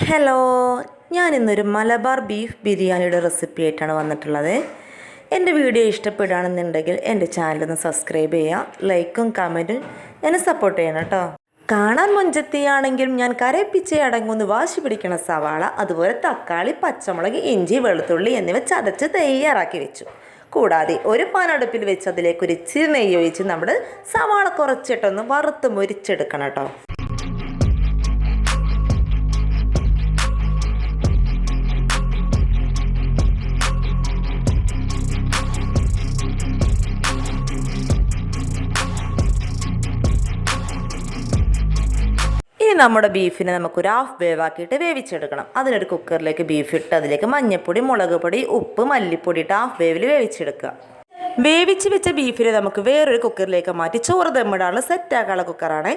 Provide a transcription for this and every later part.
Hello, ഞാനിന്നൊരു Malabar beef ബിരിയാണിയുടെ recipe ആയിട്ടാണ് വന്നിട്ടുള്ളത്. എൻ്റെ വീഡിയോ ഇഷ്ടപ്പെടുകയാണെന്നുണ്ടെങ്കിൽ എൻ്റെ ചാനലൊന്ന് സബ്സ്ക്രൈബ് ചെയ്യുക, ലൈക്കും കമൻറ്റും എന്നെ സപ്പോർട്ട് ചെയ്യണം കേട്ടോ. കാണാൻ മൊഞ്ചത്തിയാണെങ്കിലും ഞാൻ കരയിപ്പിച്ച് അടങ്ങുന്ന വാശി പിടിക്കണ സവാള, അതുപോലെ തക്കാളി, പച്ചമുളക്, ഇഞ്ചി, വെളുത്തുള്ളി എന്നിവ ചതച്ച് തയ്യാറാക്കി വെച്ചു. കൂടാതെ ഒരു പാൻ അടുപ്പിൽ വെച്ച് അതിലേക്ക് ഒരു ഇച്ചിരി നെയ്യ് ഒഴിച്ച് നമ്മൾ സവാള കുറച്ചിട്ടൊന്ന് വറുത്ത് മുരിച്ചെടുക്കണം കേട്ടോ. ഇനി നമ്മുടെ ബീഫിനെ നമുക്കൊരു ഹാഫ് വേവാക്കിയിട്ട് വേവിച്ചെടുക്കണം. അതിനൊരു കുക്കറിലേക്ക് ബീഫ് ഇട്ട് അതിലേക്ക് മഞ്ഞൾപ്പൊടി, മുളക് പൊടി, ഉപ്പ്, മല്ലിപ്പൊടി ഇട്ട് ഹാഫ് വേവിൽ വേവിച്ചെടുക്കുക. വേവിച്ച് വെച്ച ബീഫിനെ നമുക്ക് വേറൊരു കുക്കറിലേക്ക് മാറ്റി ചോറ് ദമ്മിടാനുള്ള സെറ്റാക്കാനുള്ള കുക്കറാണ്.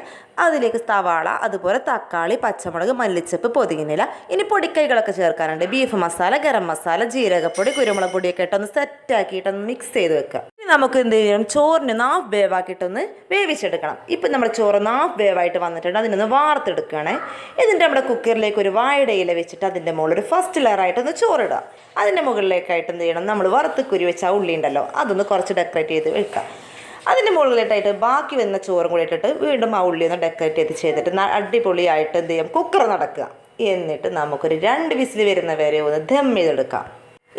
അതിലേക്ക് സവാള, അതുപോലെ തക്കാളി, പച്ചമുളക്, മല്ലിച്ചപ്പ്, പൊതിനില, ഇനി പൊടിക്കൈകളൊക്കെ ചേർക്കാനുണ്ട്. ബീഫ് മസാല, ഗരം മസാല, ജീരകപ്പൊടി, കുരുമുളക് പൊടിയൊക്കെ ഇട്ടൊന്ന് സെറ്റാക്കിയിട്ടൊന്ന് മിക്സ് ചെയ്ത് വെക്കുക. ഇനി നമുക്ക് എന്ത് ചെയ്യണം, ചോറിന് ഹാഫ് വേവാക്കിയിട്ടൊന്ന് വേവിച്ചെടുക്കണം. ഇപ്പം നമ്മുടെ ചോറ് ഹാഫ് വേവായിട്ട് വന്നിട്ടുണ്ട്, അതിനൊന്ന് വാർത്തെടുക്കുകയാണ്. ഇതിൻ്റെ നമ്മുടെ കുക്കറിലേക്ക് ഒരു വാഴയുടെ ഇല വെച്ചിട്ട് അതിൻ്റെ മുകളിൽ ഒരു ഫസ്റ്റ് ലെയറായിട്ടൊന്ന് ചോറിടുക. അതിൻ്റെ മുകളിലേക്കായിട്ട് എന്ത് ചെയ്യണം, നമ്മൾ വറുത്ത് കുരി വെച്ച ഉള്ളി ഉണ്ടല്ലോ, അതൊന്ന് കുറച്ച് ഡെക്കറേറ്റ് ചെയ്ത് വെക്കുക. അതിൻ്റെ മുകളിലിട്ടായിട്ട് ബാക്കി വന്ന ചോറും കൂടി ഇട്ടിട്ട് വീണ്ടും ആ ഉള്ളി ഒന്ന് ഡെക്കറേറ്റ് ചെയ്തിട്ട് അടിപൊളിയായിട്ട് എന്ത് ചെയ്യും, കുക്കർ നടക്കുക. എന്നിട്ട് നമുക്കൊരു 2 വിസിൽ വരുന്ന വരെ ഒന്ന് ദം ചെയ്തെടുക്കാം.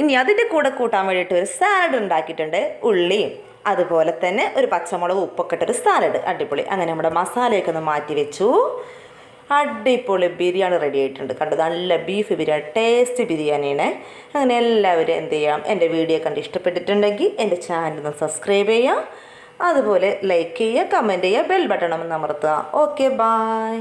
ഇനി അതിൻ്റെ കൂടെ കൂട്ടാൻ വേണ്ടിയിട്ട് ഒരു സാലഡ് ഉണ്ടാക്കിയിട്ടുണ്ട്. ഉള്ളിയും അതുപോലെ തന്നെ ഒരു പച്ചമുളക്, ഉപ്പൊക്കെ ഇട്ടൊരു സാലഡ്, അടിപൊളി. അങ്ങനെ നമ്മുടെ മസാലയൊക്കെ ഒന്ന് മാറ്റി വെച്ചു. അടിപൊളി ബിരിയാണി റെഡി ആയിട്ടുണ്ട്. കണ്ടു, നല്ല ബീഫ് ബിരിയാണി, ടേസ്റ്റ് ബിരിയാണിയാണ്. അങ്ങനെ എല്ലാവരും എന്ത് ചെയ്യാം, എൻ്റെ വീഡിയോ കണ്ട് ഇഷ്ടപ്പെട്ടിട്ടുണ്ടെങ്കിൽ എൻ്റെ ചാനലൊന്ന് സബ്സ്ക്രൈബ് ചെയ്യുക, അതുപോലെ ലൈക്ക് ചെയ്യുക, കമൻറ്റ് ചെയ്യുക, ബെൽ ബട്ടൺ ഒന്ന് അമർത്തുക. Okay, by.